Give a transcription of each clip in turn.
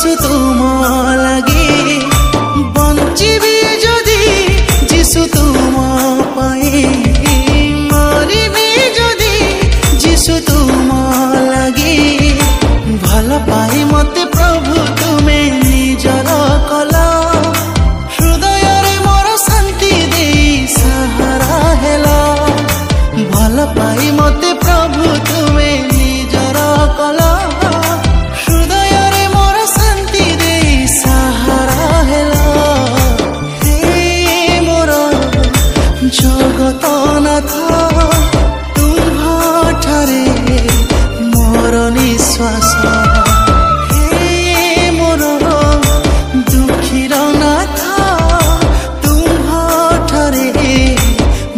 যিশু তুম লাগি বঞ্চিবি যদি যিশু তুম পাই মরিবি যদি যিশু তুম লাগি ভাল পাই মতে প্রভু তুমে নিজর কল হৃদয়রে মোর শান্তি দেই সাহারা হেল ভাল পাই মতে প্রভু তুমে নিজর কল হৃদয়রে মোর শান্তি দেই সাহারা হেল হে মোর জগতনাথ তুম্ভঠারে মোর নিশ্বাস হে মোর দুঃখীর নাথ তুম্ভঠারে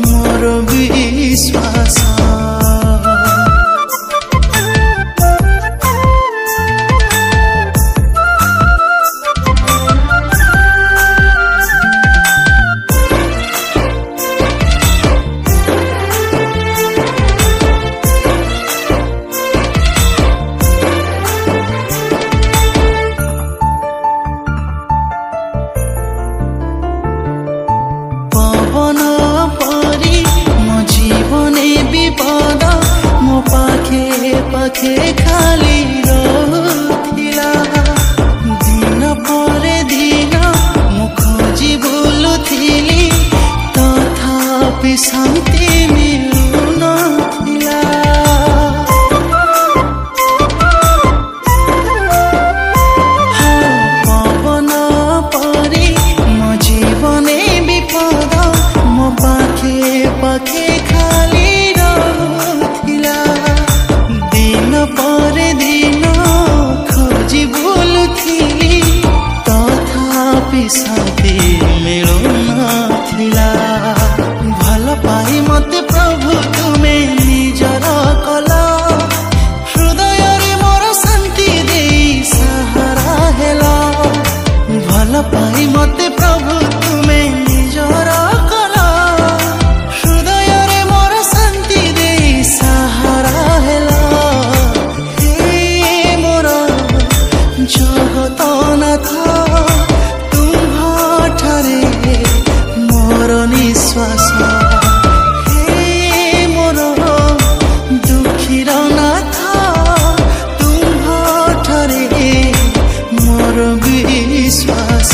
মোর বিশ্বাস पवन परी मो जीवने विपद मो पाखे पाखे खाली रहुथिला दिन परे दिन मु खोजी बुलुथिली तथापि शांति मिलुनथिला पवन परी मो जीवने विपद मो पाखे पाखे खाली रहुथिला दिन परे दिन खोजी बुलुथिली तथापि शांति मिलुनथिला भल पाई मते प्रभु तुमे निजर कल हृदयरे मोर शांति देई सहारा हेल भल पाई मते प्रभु तुमे निजर कल हृदयरे मोर शांति देई सहारा हेल हे मोर जगतनाथ तुम्भठारे मोर निश्वास हे मोर दुःखीर नाथ तुम्भठारे मोर विश्वास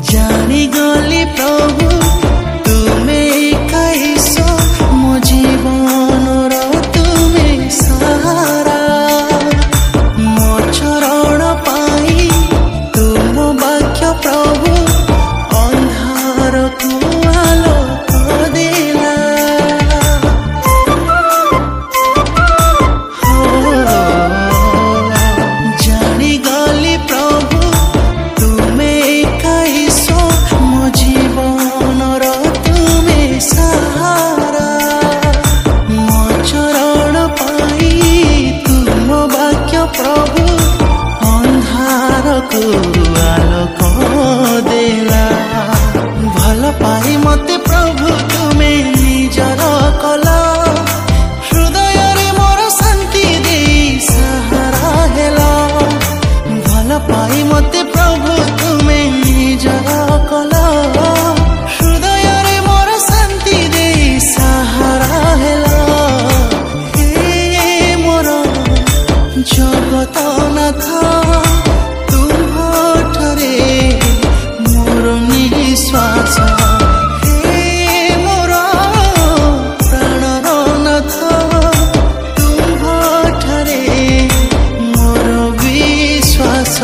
जानी गली प्रभु तुमे कैस मो जीवन तुमे सहारा मो चरण पाई तुम वाक्य प्रभु अंधार को आलोक देला जानी गली प्रभु तुमे कैस मो जीवन तुमे सहारा मो चरण पाई तुम वाक्य प्रभु अंधार को आलोक देला भल पाई मते प्रभु तुमे निजर कल हृदयरे मोर शांति देई सहारा हेल भल पाई मते प्रभु तुमे निजर कल हृदयरे मोर शांति देई सहारा हेल हे मोर जगतनाथ तुम्भठारे मोर निश्वास हे मोर प्राणर नाथ तुम्भठारे मोर विश्वास।